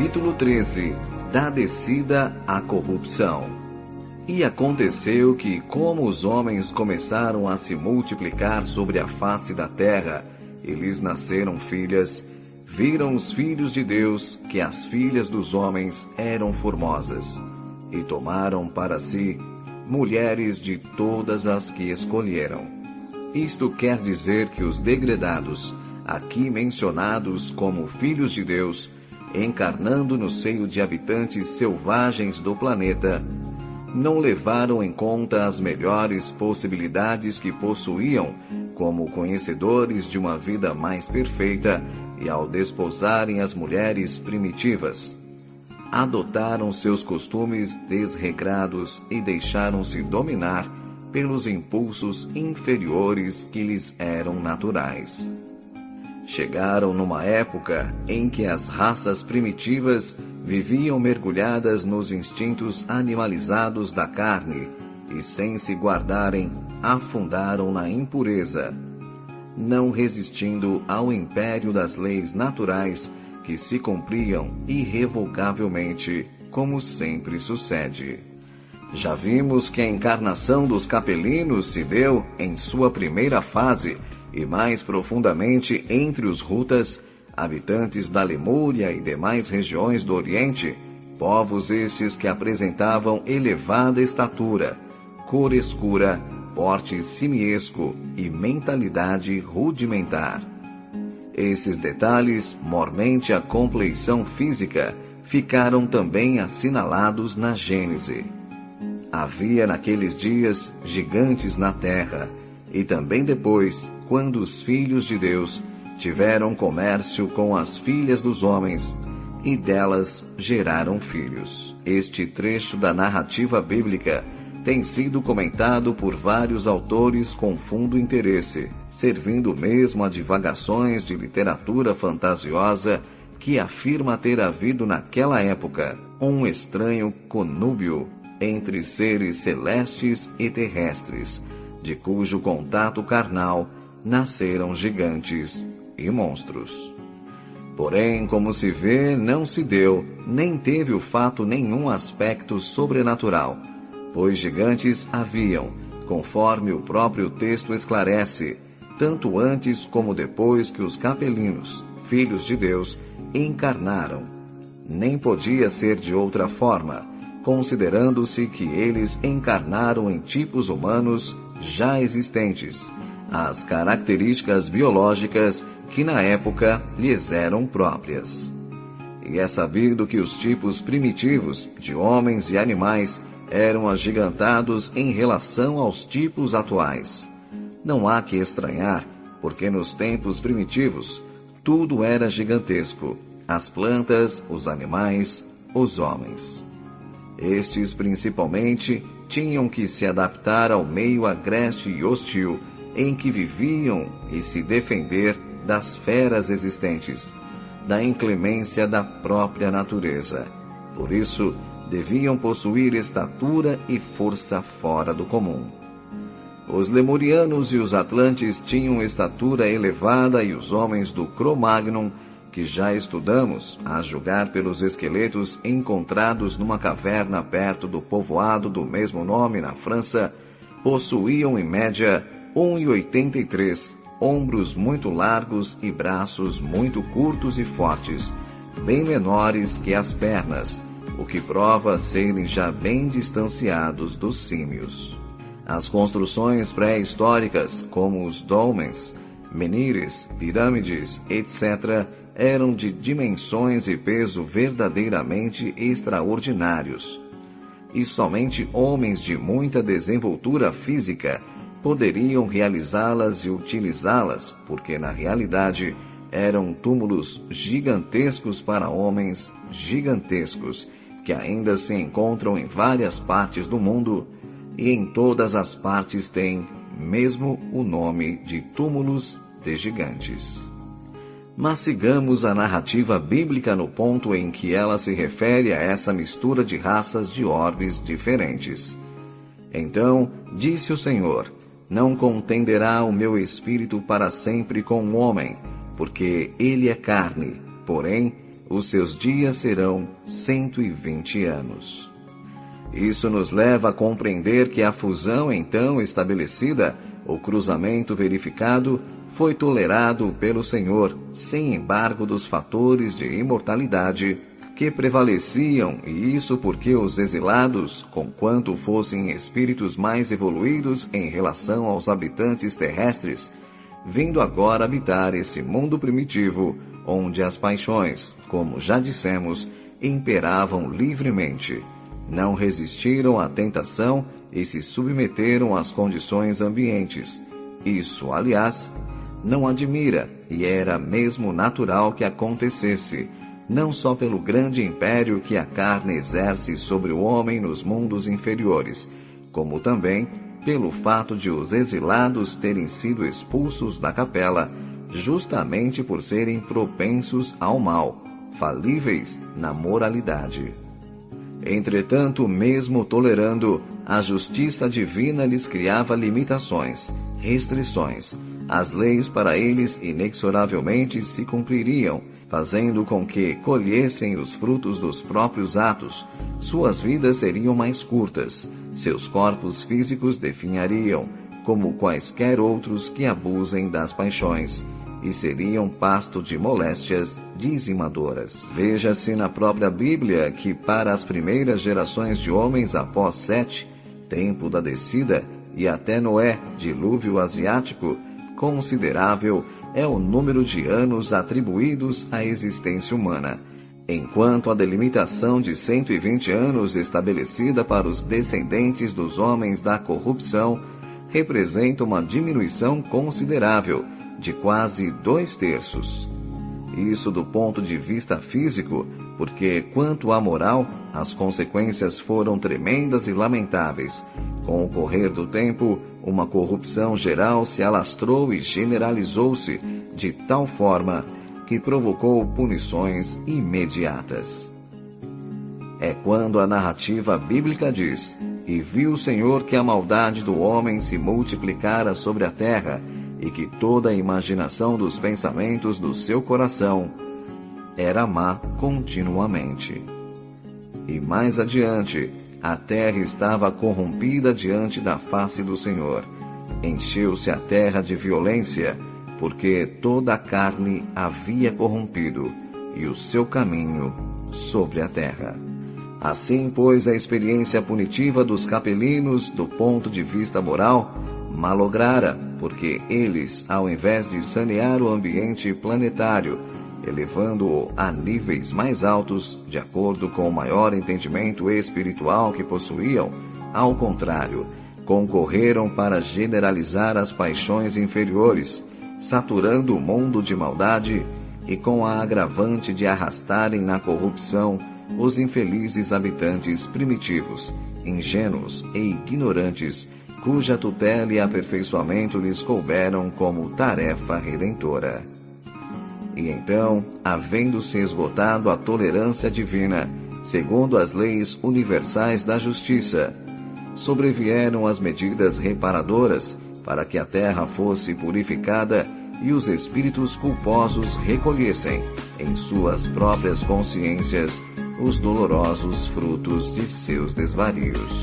Capítulo 13. Da descida à corrupção. E aconteceu que, como os homens começaram a se multiplicar sobre a face da terra, e lhes nasceram filhas, viram os filhos de Deus que as filhas dos homens eram formosas, e tomaram para si mulheres de todas as que escolheram. Isto quer dizer que os degredados, aqui mencionados como filhos de Deus, encarnando no seio de habitantes selvagens do planeta, não levaram em conta as melhores possibilidades que possuíam como conhecedores de uma vida mais perfeita e, ao desposarem as mulheres primitivas, adotaram seus costumes desregrados e deixaram-se dominar pelos impulsos inferiores que lhes eram naturais. Chegaram numa época em que as raças primitivas viviam mergulhadas nos instintos animalizados da carne e, sem se guardarem, afundaram na impureza, não resistindo ao império das leis naturais que se cumpriam irrevogavelmente, como sempre sucede. Já vimos que a encarnação dos capelinos se deu em sua primeira fase e mais profundamente entre os Rutas, habitantes da Lemúria e demais regiões do Oriente, povos estes que apresentavam elevada estatura, cor escura, porte simiesco e mentalidade rudimentar. Esses detalhes, mormente a compleição física, ficaram também assinalados na Gênese. Havia naqueles dias gigantes na terra, e também depois, quando os filhos de Deus tiveram comércio com as filhas dos homens, e delas geraram filhos. Este trecho da narrativa bíblica tem sido comentado por vários autores com fundo interesse, servindo mesmo a divagações de literatura fantasiosa que afirma ter havido naquela época um estranho conúbio entre seres celestes e terrestres, de cujo contato carnal nasceram gigantes e monstros. Porém, como se vê, não se deu, nem teve o fato nenhum aspecto sobrenatural, pois gigantes haviam, conforme o próprio texto esclarece, tanto antes como depois que os capelinos, filhos de Deus, encarnaram. Nem podia ser de outra forma, considerando-se que eles encarnaram em tipos humanos já existentes, as características biológicas que na época lhes eram próprias. E é sabido que os tipos primitivos de homens e animais eram agigantados em relação aos tipos atuais. Não há que estranhar, porque nos tempos primitivos tudo era gigantesco: as plantas, os animais, os homens. Estes, principalmente, tinham que se adaptar ao meio agreste e hostil em que viviam e se defender das feras existentes, da inclemência da própria natureza. Por isso, deviam possuir estatura e força fora do comum. Os lemurianos e os atlantes tinham estatura elevada e os homens do Cro-Magnon, que já estudamos, a julgar pelos esqueletos encontrados numa caverna perto do povoado do mesmo nome na França, possuíam em média 1,83, ombros muito largos e braços muito curtos e fortes, bem menores que as pernas, o que prova serem já bem distanciados dos símios. As construções pré-históricas, como os dolmens, menires, pirâmides, etc., eram de dimensões e peso verdadeiramente extraordinários. E somente homens de muita desenvoltura física poderiam realizá-las e utilizá-las, porque na realidade eram túmulos gigantescos para homens gigantescos, que ainda se encontram em várias partes do mundo, e em todas as partes têm mesmo o nome de túmulos de gigantes. Mas sigamos a narrativa bíblica no ponto em que ela se refere a essa mistura de raças de orbes diferentes. Então disse o Senhor: não contenderá o meu espírito para sempre com o homem, porque ele é carne, porém os seus dias serão 120 anos. Isso nos leva a compreender que a fusão então estabelecida, o cruzamento verificado, foi tolerado pelo Senhor, sem embargo dos fatores de imortalidade que prevaleciam, e isso porque os exilados, conquanto fossem espíritos mais evoluídos em relação aos habitantes terrestres, vindo agora habitar esse mundo primitivo, onde as paixões, como já dissemos, imperavam livremente, não resistiram à tentação e se submeteram às condições ambientes. Isso, aliás, não admira, e era mesmo natural que acontecesse, não só pelo grande império que a carne exerce sobre o homem nos mundos inferiores, como também pelo fato de os exilados terem sido expulsos da capela, justamente por serem propensos ao mal, falíveis na moralidade. Entretanto, mesmo tolerando, a justiça divina lhes criava limitações, restrições. As leis para eles inexoravelmente se cumpririam, fazendo com que colhessem os frutos dos próprios atos. Suas vidas seriam mais curtas, seus corpos físicos definhariam, como quaisquer outros que abusem das paixões, e seriam pasto de moléstias dizimadoras. Veja-se na própria Bíblia que para as primeiras gerações de homens após Sete, tempo da descida, e até Noé, dilúvio asiático, considerável é o número de anos atribuídos à existência humana, enquanto a delimitação de 120 anos estabelecida para os descendentes dos homens da corrupção representa uma diminuição considerável, de quase 2/3. Isso do ponto de vista físico, porque quanto à moral, as consequências foram tremendas e lamentáveis. Com o correr do tempo, uma corrupção geral se alastrou e generalizou-se de tal forma que provocou punições imediatas. É quando a narrativa bíblica diz: "E viu o Senhor que a maldade do homem se multiplicara sobre a terra, e que toda a imaginação dos pensamentos do seu coração era má continuamente." E mais adiante, a terra estava corrompida diante da face do Senhor. Encheu-se a terra de violência, porque toda a carne havia corrompido, e o seu caminho sobre a terra. Assim, pois, a experiência punitiva dos capelinos, do ponto de vista moral, malograra, porque eles, ao invés de sanear o ambiente planetário, elevando-o a níveis mais altos, de acordo com o maior entendimento espiritual que possuíam, ao contrário, concorreram para generalizar as paixões inferiores, saturando o mundo de maldade e com a agravante de arrastarem na corrupção os infelizes habitantes primitivos, ingênuos e ignorantes, cuja tutela e aperfeiçoamento lhes couberam como tarefa redentora. E então, havendo-se esgotado a tolerância divina, segundo as leis universais da justiça, sobrevieram as medidas reparadoras para que a terra fosse purificada e os espíritos culposos recolhessem, em suas próprias consciências, os dolorosos frutos de seus desvarios.